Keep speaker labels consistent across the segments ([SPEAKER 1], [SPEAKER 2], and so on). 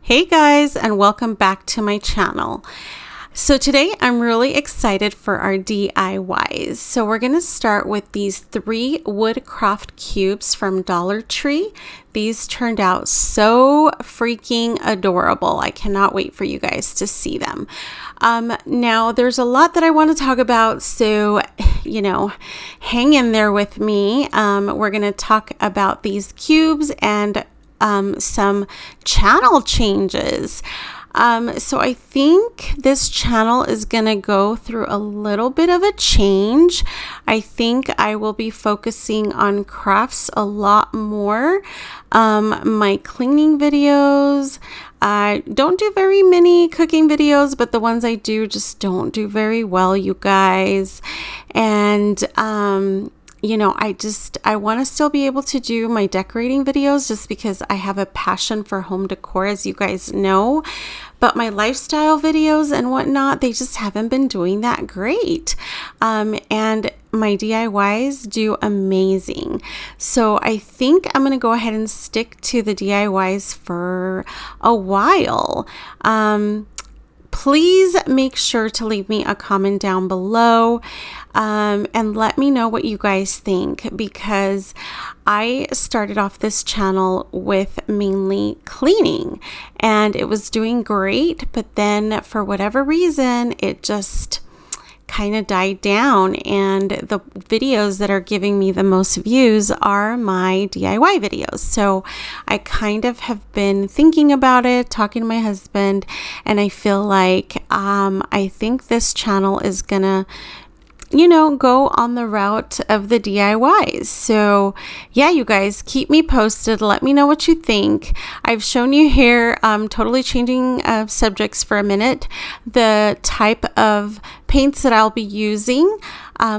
[SPEAKER 1] Hey guys, and welcome back to my channel. So today I'm really excited for our DIYs. So we're going to start with these 3 woodcraft cubes from Dollar Tree. These turned out so freaking adorable. I cannot wait for you guys to see them. Now there's a lot that I want to talk about, so hang in there with me. We're going to talk about these cubes and some channel changes. So I think this channel is gonna go through a little bit of a change. I think I will be focusing on crafts a lot more. My cleaning videos, I don't do very many cooking videos, but the ones I do just don't do very well, you guys. And I want to still be able to do my decorating videos just because I have a passion for home decor, as you guys know. But my lifestyle videos and whatnot, they just haven't been doing that great. And my DIYs do amazing. So I think I'm going to go ahead and stick to the DIYs for a while. Please make sure to leave me a comment down below and let me know what you guys think, because I started off this channel with mainly cleaning and it was doing great, but then for whatever reason it just kind of died down, and the videos that are giving me the most views are my DIY videos. So I kind of have been thinking about it, talking to my husband, and I feel like I think this channel is gonna go on the route of the DIYs. So yeah, you guys keep me posted. Let me know what you think. I've shown you here, totally changing subjects for a minute, the type of paints that I'll be using.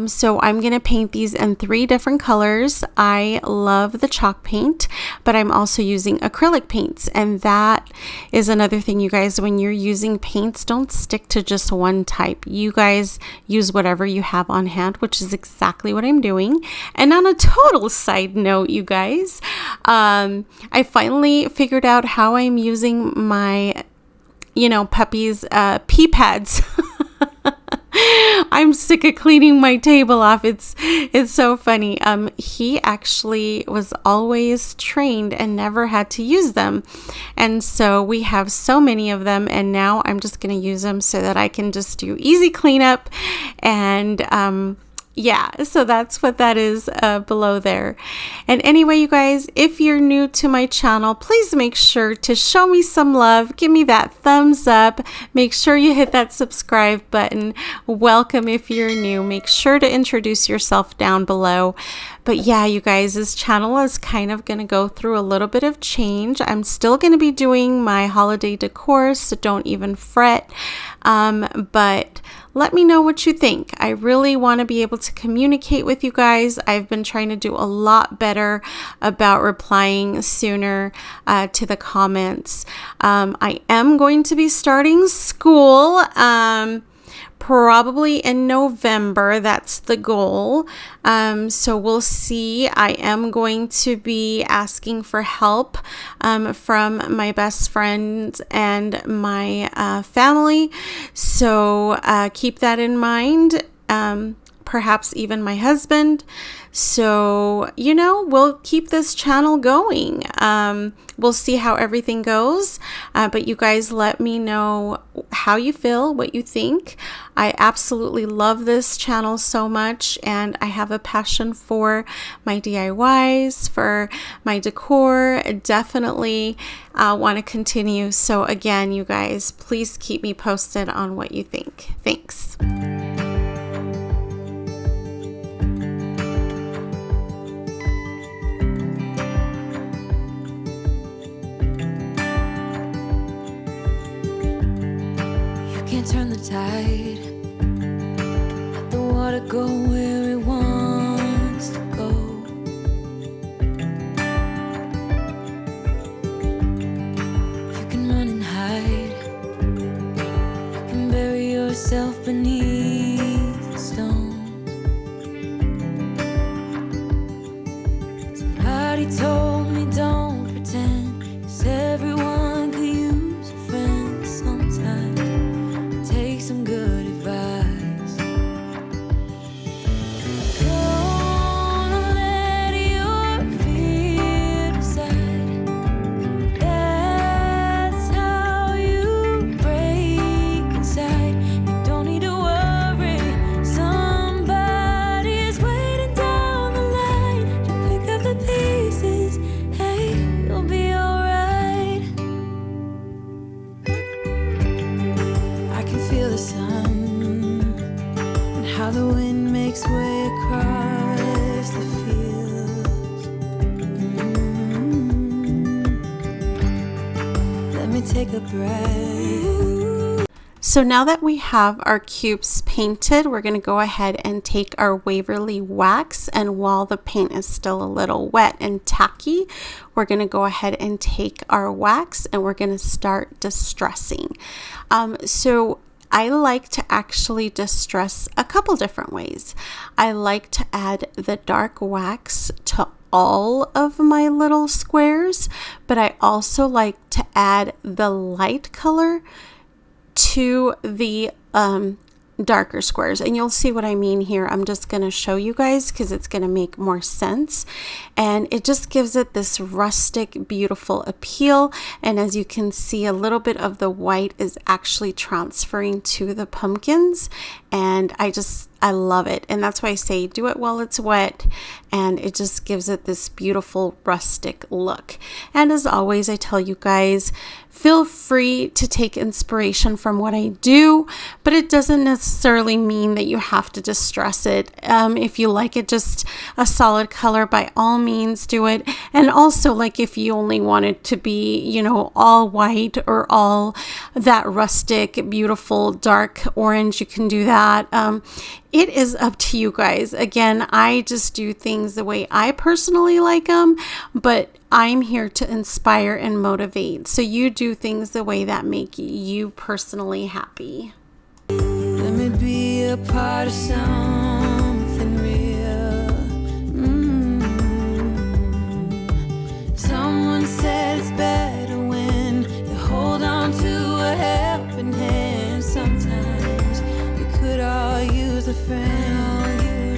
[SPEAKER 1] So I'm going to paint these in 3 different colors. I love the chalk paint, but I'm also using acrylic paints. And that is another thing, you guys, when you're using paints, don't stick to just one type. You guys use whatever you have on hand, which is exactly what I'm doing. And on a total side note, you guys, I finally figured out how I'm using my, puppy's pee pads. I'm sick of cleaning my table off. It's so funny. He actually was always trained and never had to use them. And so we have so many of them, and now I'm just going to use them so that I can just do easy cleanup. And yeah, so that's what that is below there. And anyway, you guys, if you're new to my channel, please make sure to show me some love. Give me that thumbs up. Make sure you hit that subscribe button. Welcome if you're new. Make sure to introduce yourself down below. But yeah, you guys, this channel is kind of going to go through a little bit of change. I'm still going to be doing my holiday decor, so don't even fret. But let me know what you think. I really want to be able to communicate with you guys. I've been trying to do a lot better about replying sooner to the comments. I am going to be starting school probably in November. That's the goal. So we'll see. I am going to be asking for help from my best friends and my family. So keep that in mind. Perhaps even my husband. So, we'll keep this channel going. We'll see how everything goes. But you guys let me know how you feel, what you think. I absolutely love this channel so much, and I have a passion for my DIYs, for my decor. Definitely want to continue. So again, you guys, please keep me posted on what you think. Thanks.
[SPEAKER 2] Can't turn the tide, let the water go where it wants to go. You can run and hide, you can bury yourself beneath the stones. Somebody told me don't pretend, 'cause everyone could use take a breath.
[SPEAKER 1] So now that we have our cubes painted, we're going to go ahead and take our Waverly wax, and while the paint is still a little wet and tacky, we're going to go ahead and take our wax and we're going to start distressing. So I like to actually distress a couple different ways. I like to add the dark wax to all of my little squares, but I also like to add the light color to the darker squares, and you'll see what I mean here. I'm just going to show you guys because it's going to make more sense, and it just gives it this rustic, beautiful appeal. And as you can see, a little bit of the white is actually transferring to the pumpkins, and I love it. And that's why I say do it while it's wet, and it just gives it this beautiful rustic look. And as always, I tell you guys, feel free to take inspiration from what I do, but it doesn't necessarily mean that you have to distress it. If you like it just a solid color, by all means do it. And also, like, if you only want it to be, you know, all white or all that rustic, beautiful, dark orange, you can do that. It is up to you guys. Again, I just do things the way I personally like them, but I'm here to inspire and motivate. So you do things the way that make you personally happy.
[SPEAKER 2] Let me be a part of something real. Someone said it's better when you hold on to a helping hand. Sometimes we could all use a friend.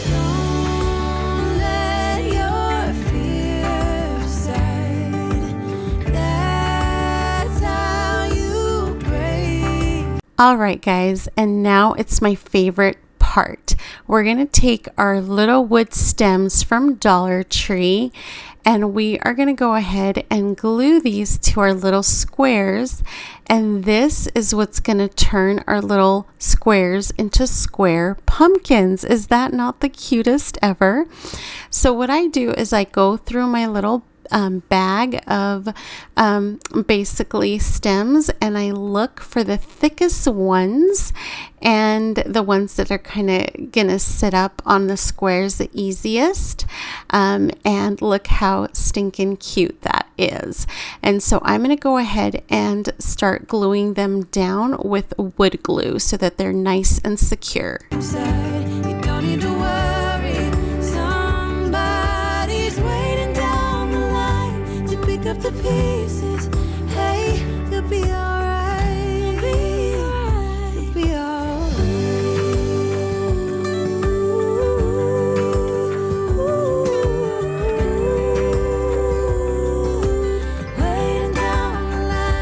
[SPEAKER 2] Don't let your fear decide. That's how you break.
[SPEAKER 1] All right, guys, and now it's my favorite part. We're going to take our little wood stems from Dollar Tree, and we are going to go ahead and glue these to our little squares, and this is what's going to turn our little squares into square pumpkins. Is that not the cutest ever? So what I do is I go through my little bag of basically stems, and I look for the thickest ones and the ones that are kind of gonna sit up on the squares the easiest, and look how stinking cute that is. And so I'm gonna go ahead and start gluing them down with wood glue so that they're nice and secure.
[SPEAKER 2] You don't need to worry. Somebody's waiting down the line to pick up the pieces. Hey, you'll be alright. You'll be alright. Waiting down the line.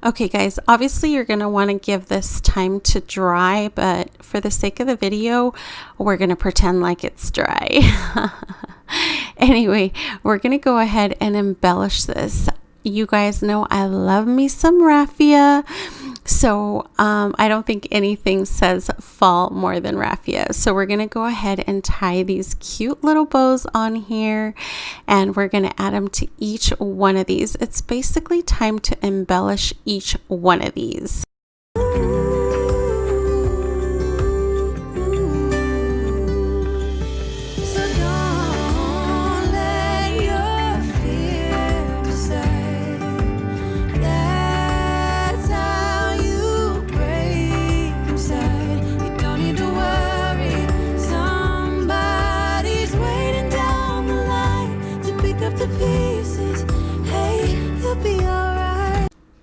[SPEAKER 1] Okay guys, obviously you're going to want to give this time to dry, but for the sake of the video, we're going to pretend like it's dry. Anyway, we're going to go ahead and embellish this. You guys know I love me some raffia, so I don't think anything says fall more than raffia. So we're going to go ahead and tie these cute little bows on here, and we're going to add them to each one of these. It's basically time to embellish each one of these.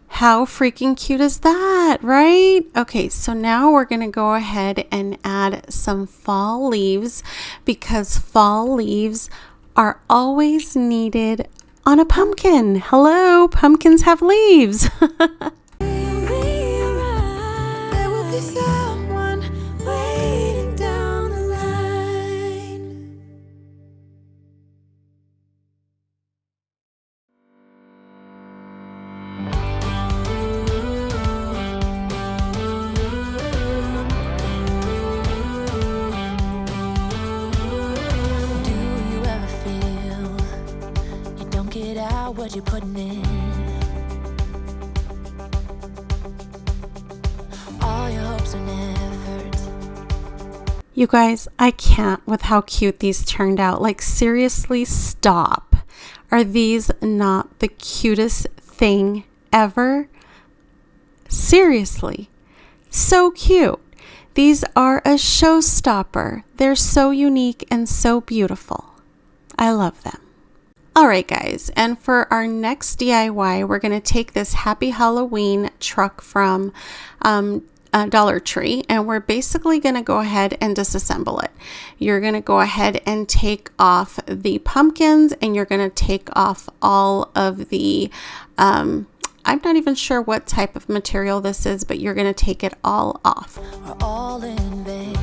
[SPEAKER 1] How freaking cute is that, right? Okay, so now we're going to go ahead and add some fall leaves, because fall leaves are always needed on a pumpkin. Hello, pumpkins have leaves. You guys, I can't with how cute these turned out. Like, seriously, stop. Are these not the cutest thing ever? Seriously, so cute. These are a showstopper. They're so unique and so beautiful. I love them. All right, guys, and for our next DIY, we're going to take this Happy Halloween truck from Dollar Tree, and we're basically going to go ahead and disassemble it. You're going to go ahead and take off the pumpkins, and you're going to take off all of the, I'm not even sure what type of material this is, but you're going to take it all off.
[SPEAKER 2] Are all in vain.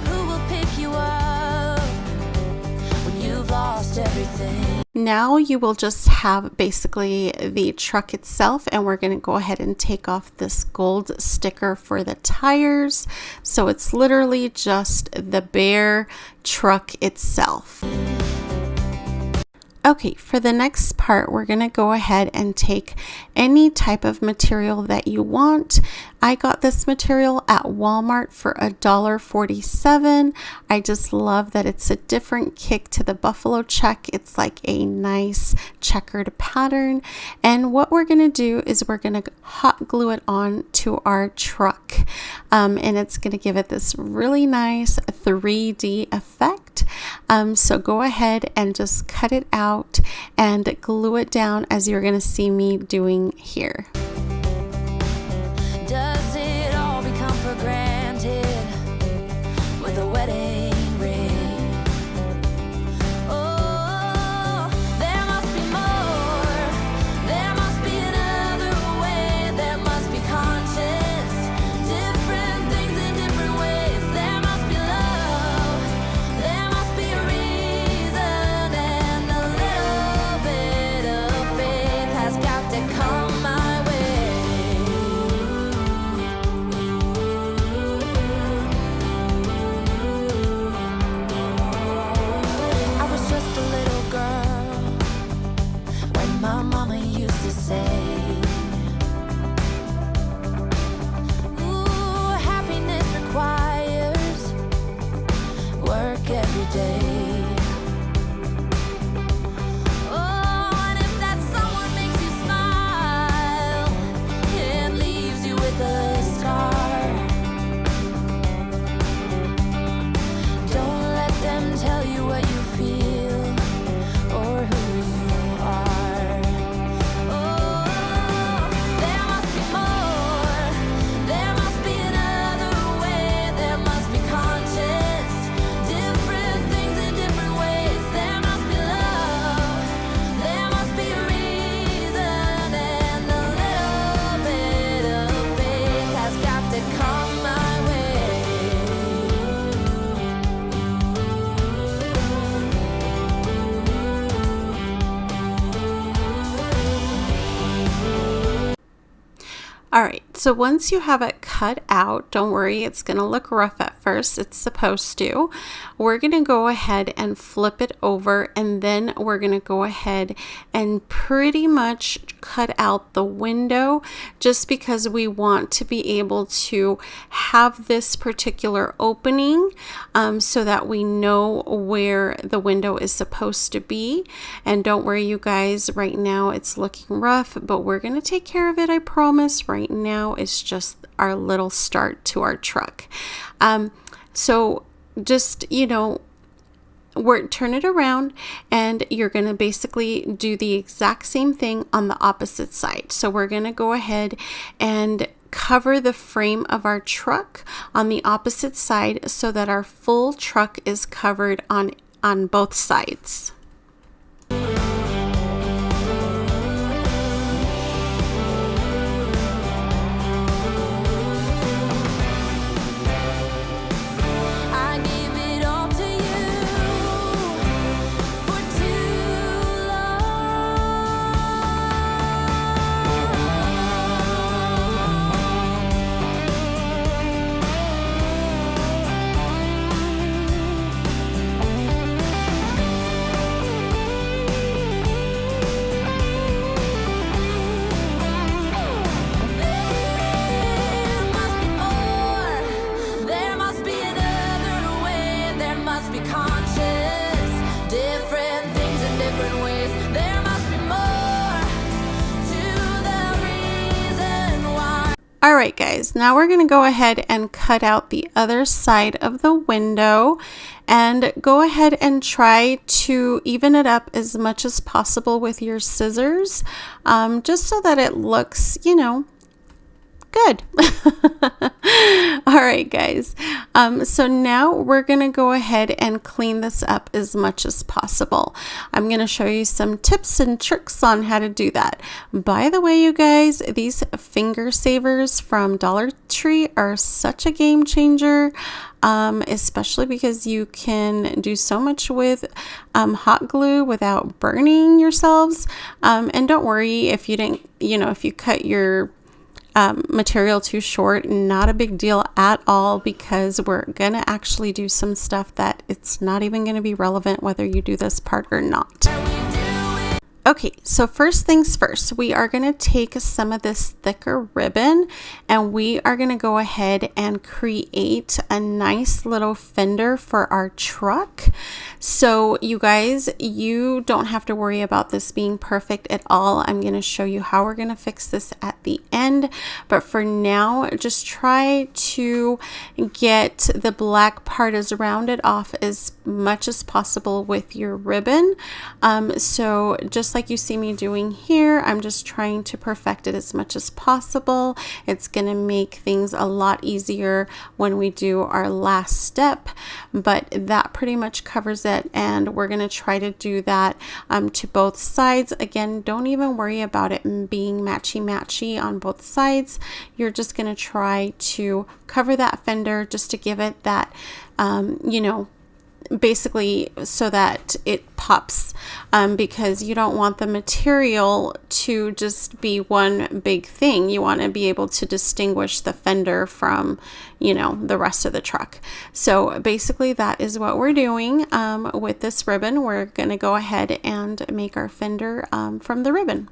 [SPEAKER 2] Who will pick you up when you've lost everything?
[SPEAKER 1] Now you will just have basically the truck itself, and we're going to go ahead and take off this gold sticker for the tires. So it's literally just the bare truck itself. Okay, for the next part, we're going to go ahead and take any type of material that you want. I got this material at Walmart for $1.47. I just love that it's a different kick to the buffalo check. It's like a nice checkered pattern. And what we're going to do is we're going to hot glue it on to our truck. And it's going to give it this really nice 3D effect. So go ahead and just cut it out and glue it down as you're going to see me doing here.
[SPEAKER 2] Does it all become for granted with a wedding ring? Oh, there must be more. There must be another way. There must be conscious. Different things in different ways. There must be love. There must be a reason, and a little bit of faith has got to come my way. I was just a little girl when my mama used to say, ooh, happiness requires work every day. Oh, and if that someone makes you smile and leaves you with a scar, don't let them tell you what you feel or who you are. Oh, there must be more. There must be another way. There must be conscious. Different things in different ways. There must be love. There must be a reason, and a little bit of faith has got to come my way.
[SPEAKER 1] All right, so once you have it cut out, don't worry, it's going to look rough at first. It's supposed to. We're going to go ahead and flip it over, and then we're going to go ahead and pretty much cut out the window, just because we want to be able to have this particular opening so that we know where the window is supposed to be. And don't worry, you guys, right now it's looking rough, but we're going to take care of it, I promise. Right now it's just our little start to our truck. So just, turn it around, and you're going to basically do the exact same thing on the opposite side. So we're going to go ahead and cover the frame of our truck on the opposite side so that our full truck is covered on both sides.
[SPEAKER 2] I gave it all to you for too long.
[SPEAKER 1] All right, guys, now we're going to go ahead and cut out the other side of the window and go ahead and try to even it up as much as possible with your scissors, just so that it looks, you know, good. All right, guys. So now we're going to go ahead and clean this up as much as possible. I'm going to show you some tips and tricks on how to do that. By the way, you guys, these finger savers from Dollar Tree are such a game changer, especially because you can do so much with hot glue without burning yourselves. And don't worry if you didn't, you know, if you cut your material too short, not a big deal at all, because we're gonna actually do some stuff that it's not even going to be relevant whether you do this part or not. Okay, so first things first, we are going to take some of this thicker ribbon and we are going to go ahead and create a nice little fender for our truck. So you guys, you don't have to worry about this being perfect at all. I'm going to show you how we're going to fix this at the end. But for now, just try to get the black part as rounded off as much as possible with your ribbon. So just like you see me doing here, I'm just trying to perfect it as much as possible. It's going to make things a lot easier when we do our last step, but that pretty much covers it, and we're going to try to do that to both sides. Again, don't even worry about it being matchy on both sides. You're just going to try to cover that fender just to give it that, you know, basically so that it pops, because you don't want the material to just be one big thing. You want to be able to distinguish the fender from, you know, the rest of the truck. So basically that is what we're doing with this ribbon. We're going to go ahead and make our fender from the ribbon.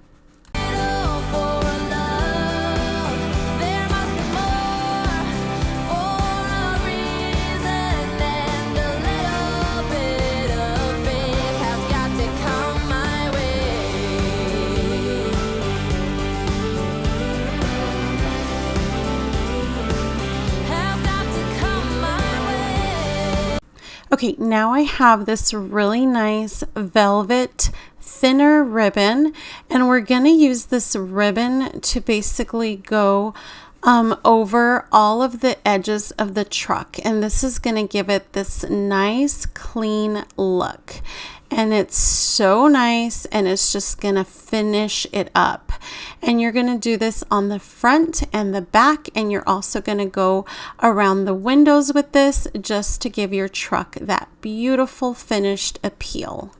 [SPEAKER 1] Okay, now I have this really nice velvet thinner ribbon, and we're going to use this ribbon to basically go over all of the edges of the truck, and this is going to give it this nice clean look. And it's so nice, and it's just gonna finish it up. And you're gonna do this on the front and the back, and you're also gonna go around the windows with this just to give your truck that beautiful finished appeal.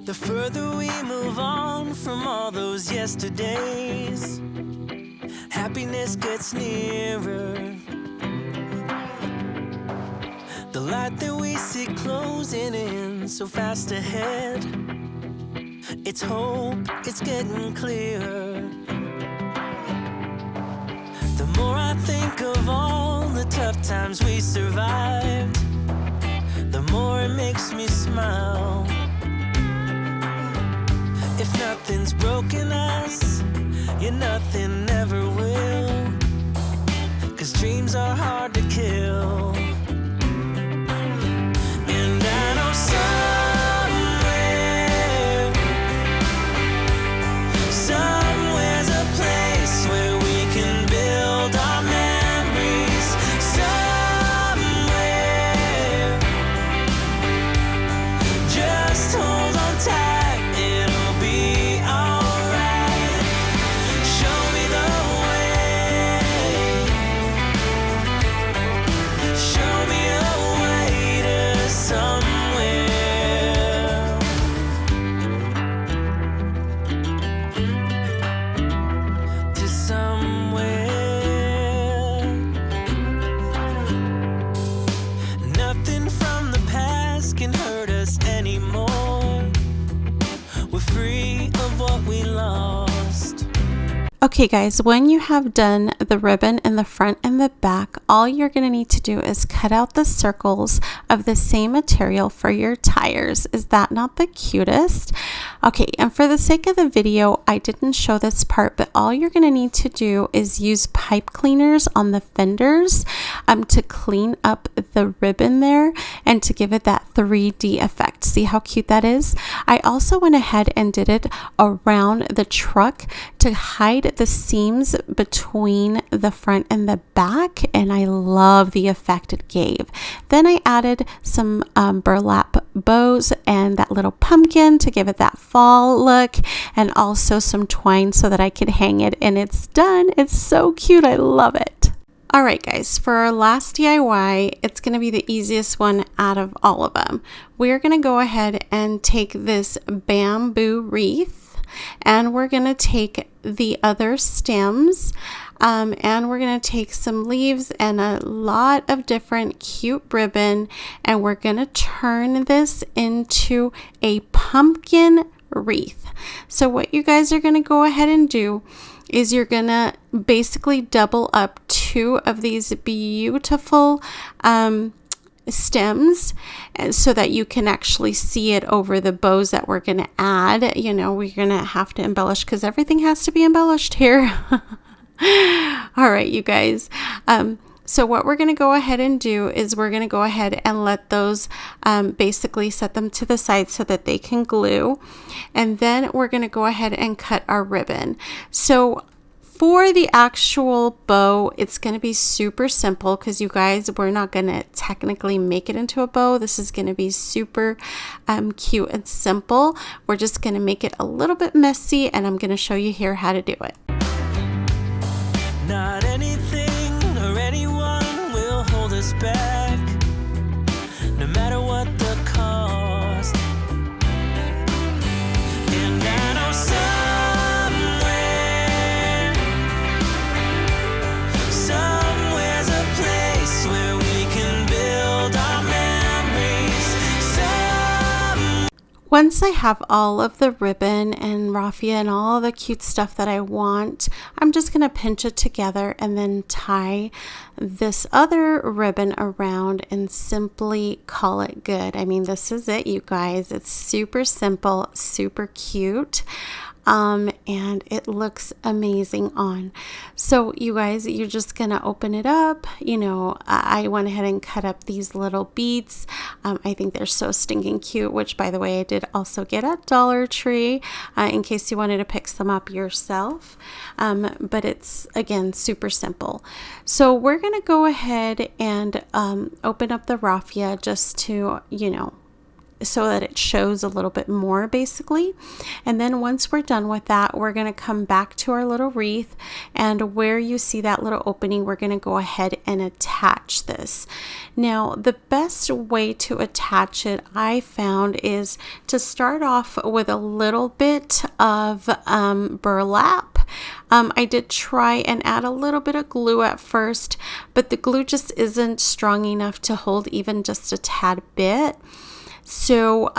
[SPEAKER 3] The further we move on from all those yesterdays, happiness gets nearer. The light that we see closing in so fast ahead, it's hope, it's getting clearer. The more I think of all the tough times we survived, the more it makes me smile. If nothing's broken us, yeah, nothing ever will. 'Cause dreams are hard to kill. And I know somewhere's a place where we can build our memories. Somewhere, just hold on tight.
[SPEAKER 1] Okay guys, when you have done the ribbon in the front and the back, all you're going to need to do is cut out the circles of the same material for your tires. Is that not the cutest? Okay, and for the sake of the video, I didn't show this part, but all you're going to need to do is use pipe cleaners on the fenders to clean up the ribbon there and to give it that 3D effect. See how cute that is? I also went ahead and did it around the truck to hide the seams between the front and the back, and I love the effect it gave. Then I added some burlap bows and that little pumpkin to give it that fall look, and also some twine so that I could hang it, and it's done. It's so cute. I love it. All right, guys, for our last DIY, it's going to be the easiest one out of all of them. We're going to go ahead and take this bamboo wreath, and we're going to take the other stems, and we're going to take some leaves and a lot of different cute ribbon, and we're going to turn this into a pumpkin wreath. So what you guys are going to go ahead and do is you're going to basically double up 2 of these beautiful stems, and so that you can actually see it over the bows that we're going to add. You know, we're going to have to embellish because everything has to be embellished here. All right, you guys. So what we're going to go ahead and do is we're going to go ahead and let those basically set them to the side so that they can glue. And then we're going to go ahead and cut our ribbon. So for the actual bow, it's going to be super simple because you guys, we're not going to technically make it into a bow. This is going to be super cute and simple. We're just going to make it a little bit messy, and I'm going to show you here how to do it.
[SPEAKER 3] Not anything or anyone will hold us back, no matter what the cost. And I know somewhere's a place where we can build our memories.
[SPEAKER 1] Once I have all of the ribbon and raffia and all the cute stuff that I want, I'm just going to pinch it together and then tie this other ribbon around and simply call it good. I mean, this is it, you guys. It's super simple, super cute. And it looks amazing on. So you guys, you're just gonna open it up. You know, I went ahead and cut up these little beads. I think they're so stinking cute, which by the way, I did also get at Dollar Tree in case you wanted to pick some up yourself. But it's, again, super simple. So we're gonna go ahead and open up the raffia just to, you know, so that it shows a little bit more basically. And then once we're done with that, we're going to come back to our little wreath, and where you see that little opening, we're going to go ahead and attach this. Now, the best way to attach it, I found, is to start off with a little bit of burlap. I did try and add a little bit of glue at first, but the glue just isn't strong enough to hold even just a tad bit. So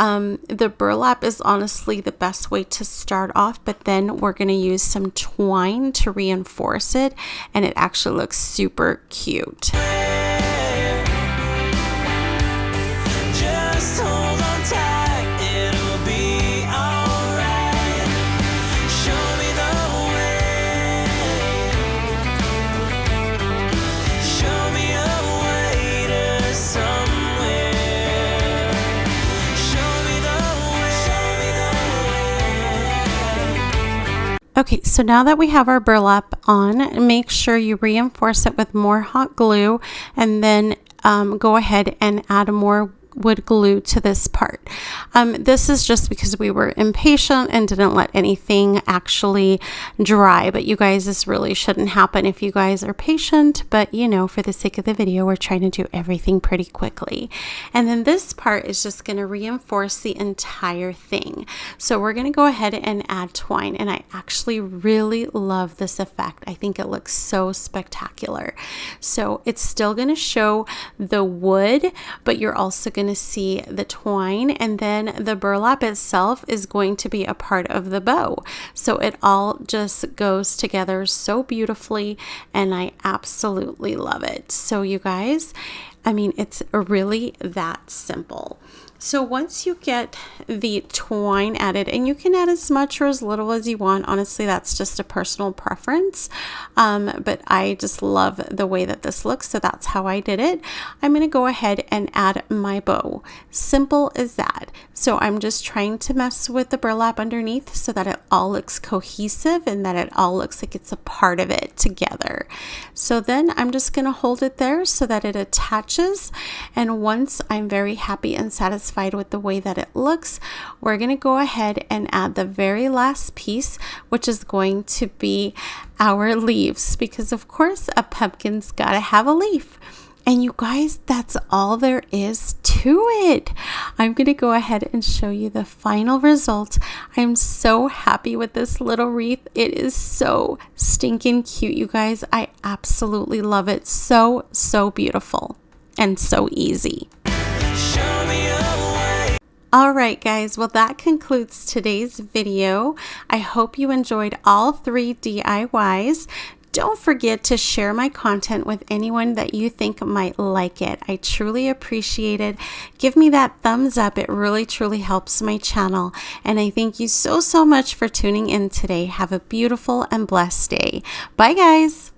[SPEAKER 1] the burlap is honestly the best way to start off, but then we're going to use some twine to reinforce it, and it actually looks super cute.
[SPEAKER 3] Just hold on tight, it'll be alright. Show me the way. Show me a way to somewhere. Show me the way.
[SPEAKER 1] Okay, so now that we have our burlap on, make sure you reinforce it with more hot glue, and then go ahead and add more wood glue to this part. This is just because we were impatient and didn't let anything actually dry, but you guys, this really shouldn't happen if you guys are patient, but you know, for the sake of the video, we're trying to do everything pretty quickly. And then this part is just going to reinforce the entire thing. So we're going to go ahead and add twine, and I actually really love this effect. I think it looks so spectacular. So it's still going to show the wood, but you're also going going to see the twine, and then the burlap itself is going to be a part of the bow. So it all just goes together so beautifully, and I absolutely love it. So you guys, I mean, it's really that simple. So once you get the twine added, and you can add as much or as little as you want, honestly, that's just a personal preference, but I just love the way that this looks, so that's how I did it. I'm going to go ahead and add my bow. Simple as that. So I'm just trying to mess with the burlap underneath so that it all looks cohesive and that it all looks like it's a part of it together. So then I'm just going to hold it there so that it attaches, and once I'm very happy and satisfied with the way that it looks, we're going to go ahead and add the very last piece, which is going to be our leaves, because of course a pumpkin's got to have a leaf. And you guys, that's all there is to it. I'm going to go ahead and show you the final result. I'm so happy with this little wreath. It is so stinking cute, you guys. I absolutely love it. So beautiful and so easy. All right, guys, well, that concludes today's video. I hope you enjoyed all 3 DIYs. Don't forget to share my content with anyone that you think might like it. I truly appreciate it. Give me that thumbs up. It really, truly helps my channel. And I thank you so much for tuning in today. Have a beautiful and blessed day. Bye, guys.